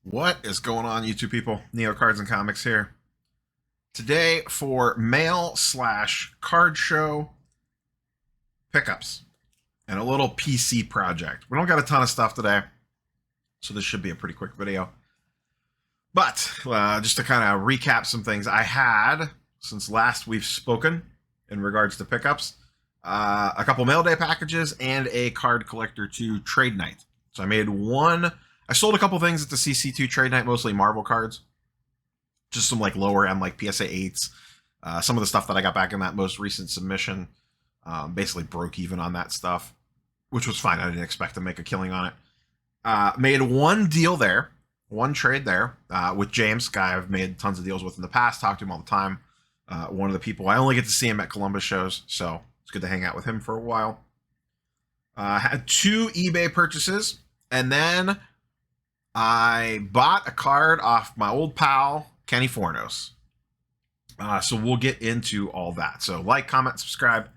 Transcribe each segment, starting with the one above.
What is going on, YouTube people? Neo Cards and Comics here. Today for mail/card show pickups and a little PC project. We don't got a ton of stuff today, so this should be a pretty quick video. But just to kind of recap some things I had since last we've spoken in regards to pickups, a couple mail day packages and a card collector 2 trade night. So I sold a couple things at the CC2 trade night, mostly Marvel cards. Just some like lower end, like PSA 8s. Some of the stuff that I got back in that most recent submission basically broke even on that stuff, which was fine. I didn't expect to make a killing on it. Made one deal there, one trade there with James, guy I've made tons of deals with in the past, talked to him all the time. One of the people, I only get to see him at Columbus shows, so it's good to hang out with him for a while. Had 2 eBay purchases, and then I bought a card off my old pal, Kenny Fornos. So we'll get into all that. So like, comment, subscribe,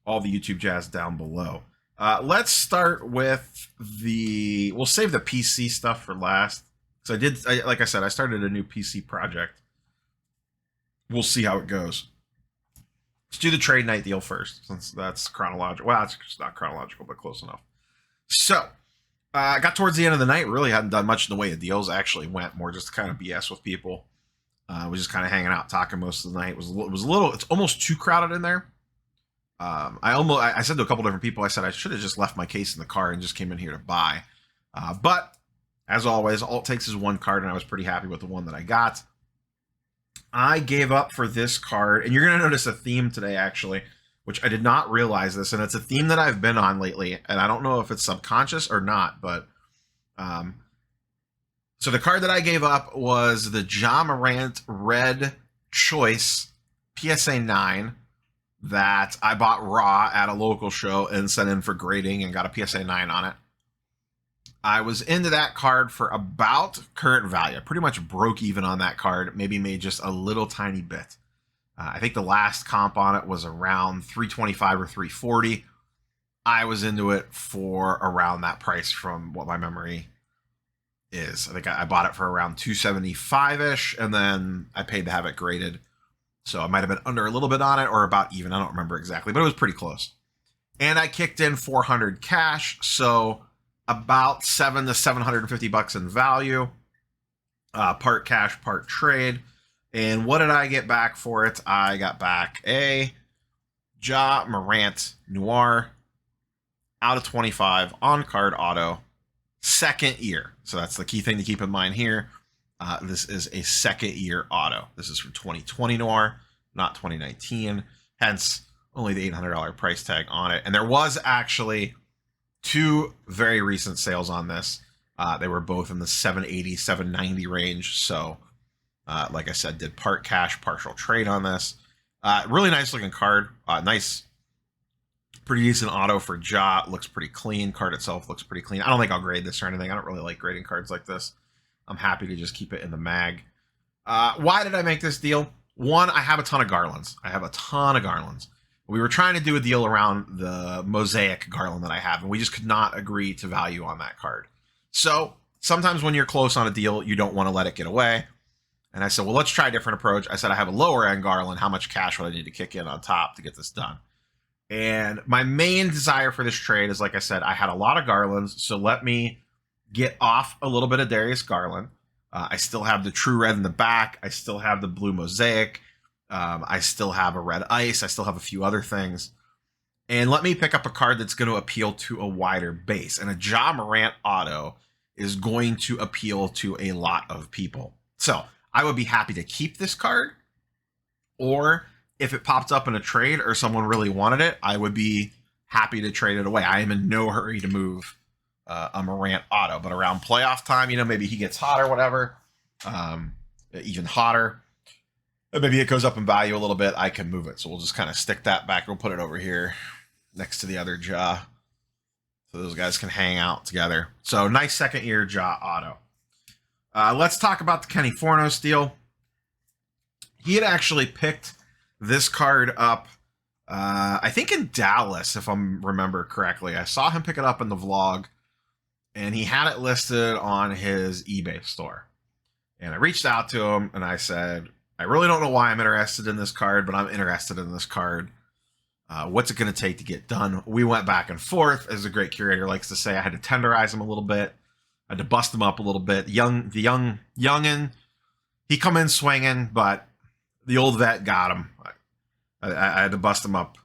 all the YouTube jazz down below. Let's start with we'll save the PC stuff for last. So like I said, I started a new PC project. We'll see how it goes. Let's do the trade night deal first, since that's chronological. Well, it's not chronological, but close enough. So, got towards the end of the night, really hadn't done much in the way of deals. Actually went more just to kind of BS with people. Was just kind of hanging out, talking most of the night. It was a little, it's almost too crowded in there. I said to a couple different people, I said I should have just left my case in the car and just came in here to buy. But as always, all it takes is one card, and I was pretty happy with the one that I got. I gave up for this card, and you're going to notice a theme today, actually, which I did not realize this, and it's a theme that I've been on lately, and I don't know if it's subconscious or not, but so the card that I gave up was the Ja Morant Red Choice PSA 9 that I bought raw at a local show and sent in for grading and got a PSA 9 on it. I was into that card for about current value. I pretty much broke even on that card, maybe made just a little tiny bit. I think the last comp on it was around 325 or 340. I was into it for around that price from what my memory is. I think I bought it for around 275-ish, and then I paid to have it graded. So I might have been under a little bit on it or about even. I don't remember exactly, but it was pretty close. And I kicked in 400 cash, so about $700 to $750 in value. Part cash, part trade. And what did I get back for it? I got back a Ja Morant Noir out of 25 on card auto, second year. So that's the key thing to keep in mind here. This is a second year auto. This is from 2020 Noir, not 2019. Hence, only the $800 price tag on it. And there was actually 2 very recent sales on this. They were both in the $780, $790 range. So, like I said, did part cash, partial trade on this. Really nice looking card. Nice, pretty decent auto for Ja. Looks pretty clean. Card itself looks pretty clean. I don't think I'll grade this or anything. I don't really like grading cards like this. I'm happy to just keep it in the mag. Why did I make this deal? One, I have a ton of Garlands. We were trying to do a deal around the Mosaic Garland that I have, and we just could not agree to value on that card. So sometimes when you're close on a deal, you don't want to let it get away. And I said, well, let's try a different approach. I said, I have a lower end Garland. How much cash would I need to kick in on top to get this done? And my main desire for this trade is, like I said, I had a lot of Garlands, so let me get off a little bit of Darius Garland. I still have the True Red in the back. I still have the Blue Mosaic. I still have a Red Ice. I still have a few other things. And let me pick up a card that's going to appeal to a wider base. And a Ja Morant auto is going to appeal to a lot of people. So I would be happy to keep this card. Or if it popped up in a trade or someone really wanted it, I would be happy to trade it away. I am in no hurry to move a Morant auto. But around playoff time, maybe he gets hot or whatever. Even hotter. Maybe it goes up in value a little bit. I can move it. So we'll just kind of stick that back. We'll put it over here next to the other Ja. So those guys can hang out together. So nice second year Ja auto. Let's talk about the Kenny Fornos deal. He had actually picked this card up, I think in Dallas, if I remember correctly. I saw him pick it up in the vlog, and he had it listed on his eBay store. And I reached out to him and I said, I really don't know why I'm interested in this card, but I'm interested in this card. What's it going to take to get done? We went back and forth. As a great curator likes to say, I had to tenderize him a little bit. I had to bust him up a little bit. The youngin, he come in swinging, but the old vet got him. I had to bust him up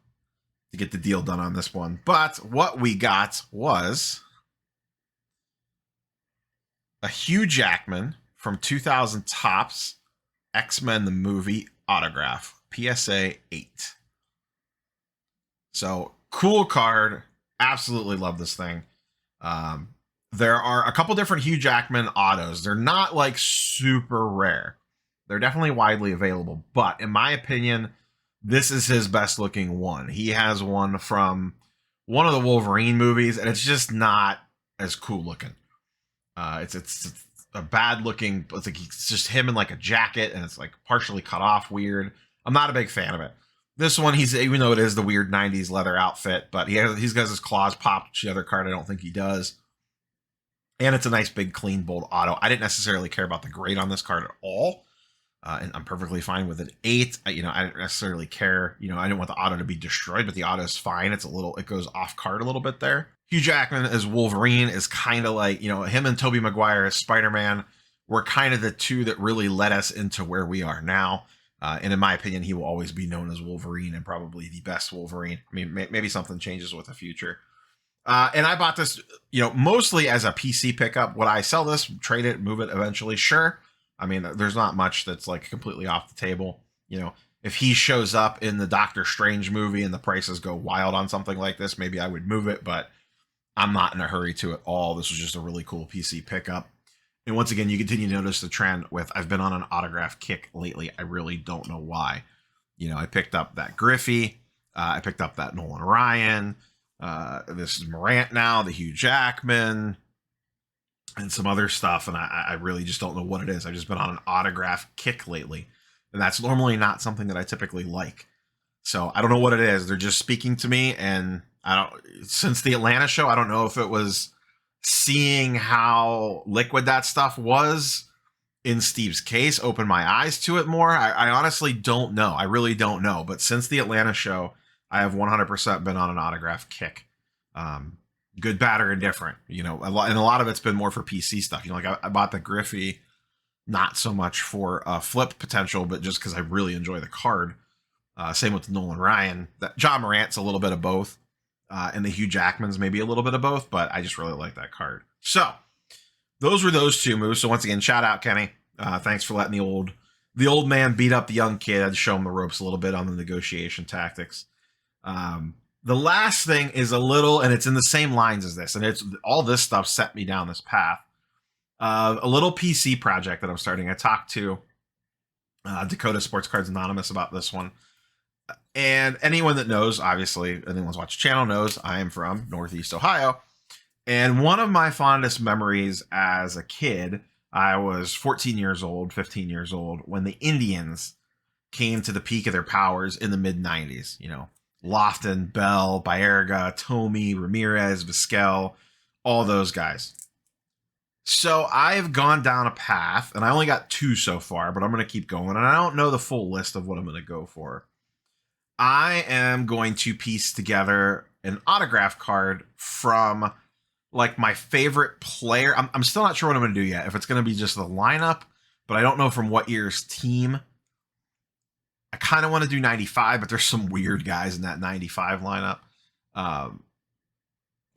to get the deal done on this one. But what we got was a Hugh Jackman from 2000 Topps X-Men the movie autograph, PSA 8. So cool card. Absolutely love this thing. There are a couple different Hugh Jackman autos. They're not like super rare. They're definitely widely available, but in my opinion, this is his best looking one. He has one from one of the Wolverine movies, and it's just not as cool looking. It's a bad looking. It's like it's just him in like a jacket, and it's like partially cut off, weird. I'm not a big fan of it. This one, even though it is the weird 90s leather outfit, but he's got his claws popped, which the other card I don't think he does. And it's a nice, big, clean, bold auto. I didn't necessarily care about the grade on this card at all. And I'm perfectly fine with an 8. I didn't necessarily care. I didn't want the auto to be destroyed, but the auto is fine. It goes off card a little bit there. Hugh Jackman as Wolverine is kind of like, him and Tobey Maguire as Spider-Man were kind of the two that really led us into where we are now. And in my opinion, he will always be known as Wolverine and probably the best Wolverine. I mean, maybe something changes with the future. And I bought this, mostly as a PC pickup. Would I sell this, trade it, move it eventually? Sure. I mean, there's not much that's like completely off the table. If he shows up in the Doctor Strange movie and the prices go wild on something like this, maybe I would move it, but I'm not in a hurry to at all. This was just a really cool PC pickup. And once again, you continue to notice the trend with I've been on an autograph kick lately. I really don't know why. I picked up that Griffey. I picked up that Nolan Ryan. This is Morant now, the Hugh Jackman, and some other stuff. And I really just don't know what it is. I've just been on an autograph kick lately. And that's normally not something that I typically like. So I don't know what it is. They're just speaking to me. And since the Atlanta show, I don't know if it was seeing how liquid that stuff was in Steve's case opened my eyes to it more. I honestly don't know. I really don't know. But since the Atlanta show, I have 100% been on an autograph kick. Good, bad, or indifferent. And a lot of it's been more for PC stuff. Like I bought the Griffey, not so much for flip potential, but just because I really enjoy the card. Same with Nolan Ryan. That John Morant's a little bit of both. And the Hugh Jackman's maybe a little bit of both, but I just really like that card. So those were those two moves. So once again, shout out Kenny. Thanks for letting the old man beat up the young kid. I had to show him the ropes a little bit on the negotiation tactics. The last thing is a little, and it's in the same lines as this, and it's all this stuff set me down this path. A little PC project that I'm starting. I talked to Dakota Sports Cards Anonymous about this one. And anyone that knows, obviously, anyone's watched the channel knows I am from Northeast Ohio. And one of my fondest memories as a kid, I was 14 years old, 15 years old, when the Indians came to the peak of their powers in the mid-90s. Lofton, Bell, Baerga, Tomey, Ramirez, Vasquel, all those guys. So I've gone down a path, and I only got 2 so far, but I'm going to keep going. And I don't know the full list of what I'm going to go for. I am going to piece together an autograph card from like my favorite player. I'm still not sure what I'm going to do yet. If it's going to be just the lineup, but I don't know from what year's team. I kind of want to do 95, but there's some weird guys in that 95 lineup.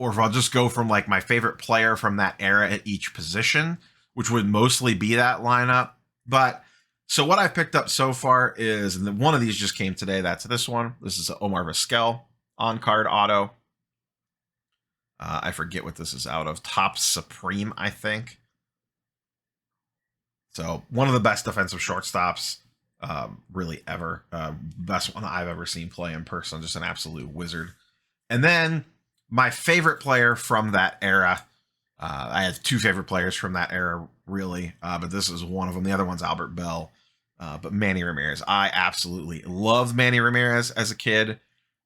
Or if I'll just go from like my favorite player from that era at each position, which would mostly be that lineup. But so what I've picked up so far is, and one of these just came today. That's this one. This is an Omar Vasquel on-card auto. I forget what this is out of. Topps Supreme, I think. So one of the best defensive shortstops really ever. Best one I've ever seen play in person. Just an absolute wizard. And then my favorite player from that era. I have 2 favorite players from that era, really. But this is one of them. The other one's Albert Bell. But Manny Ramirez. I absolutely loved Manny Ramirez as a kid.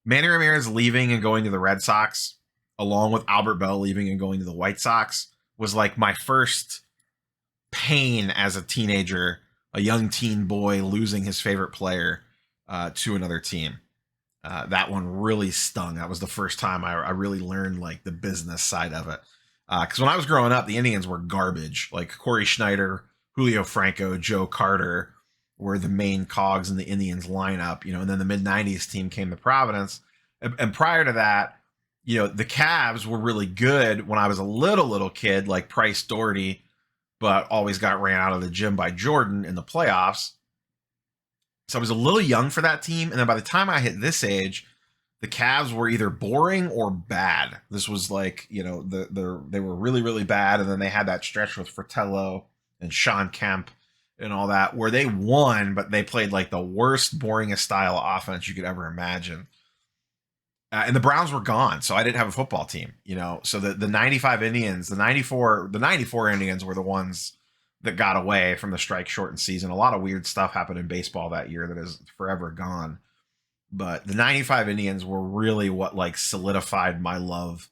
Manny Ramirez leaving and going to the Red Sox, along with Albert Bell leaving and going to the White Sox, was like my first pain as a teenager, a young teen boy losing his favorite player to another team. That one really stung. That was the first time I really learned like the business side of it. Because when I was growing up, the Indians were garbage. Like Corey Schneider, Julio Franco, Joe Carter were the main cogs in the Indians lineup. And then the mid '90s team came to Providence, and prior to that, the Cavs were really good when I was a little kid, like Price Doherty, but always got ran out of the gym by Jordan in the playoffs. So I was a little young for that team. And then by the time I hit this age, the Cavs were either boring or bad. This was like, they were really, really bad. And then they had that stretch with Fratello and Sean Kemp and all that, where they won, but they played like the worst, boringest style of offense you could ever imagine. And the Browns were gone, so I didn't have a football team, So the 95 Indians, the 94 Indians were the ones that got away from the strike shortened season. A lot of weird stuff happened in baseball that year that is forever gone. But the 95 Indians were really what like solidified my love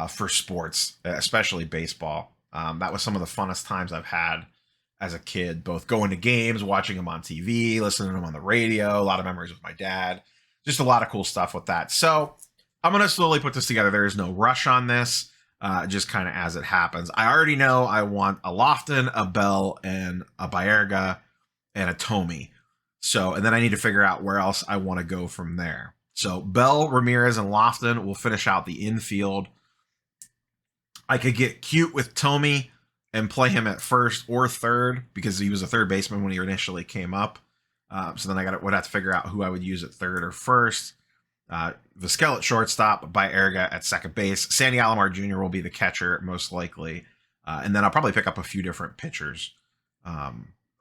for sports, especially baseball. That was some of the funnest times I've had as a kid, both going to games, watching them on TV, listening to them on the radio, a lot of memories with my dad. Just a lot of cool stuff with that. So I'm going to slowly put this together. There is no rush on this, just kind of as it happens. I already know I want a Lofton, a Bell, and a Baerga, and a Tomey. So, and then I need to figure out where else I want to go from there. So Bell, Ramirez, and Lofton will finish out the infield. I could get cute with Tomey and play him at first or third because he was a third baseman when he initially came up. So then would have to figure out who I would use at third or first. Vasquel at shortstop, Baerga at second base. Sandy Alomar Jr. will be the catcher, most likely. And then I'll probably pick up a few different pitchers. I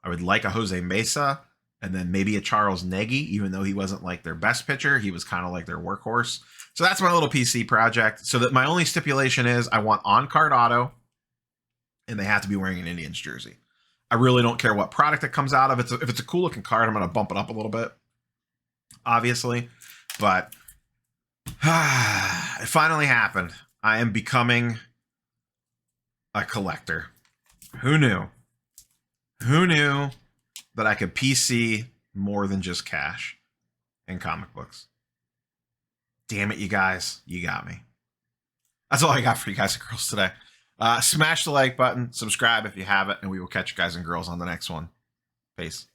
would like a Jose Mesa and then maybe a Charles Nagy, even though he wasn't like their best pitcher. He was kind of like their workhorse. So that's my little PC project. So that my only stipulation is I want on-card auto, and they have to be wearing an Indians jersey. I really don't care what product it comes out of. If it's a cool looking card, I'm going to bump it up a little bit, obviously. But it finally happened. I am becoming a collector. Who knew? Who knew that I could PC more than just cash in comic books? Damn it, you guys. You got me. That's all I got for you guys and girls today. Smash the like button, subscribe if you haven't, and we will catch you guys and girls on the next one. Peace.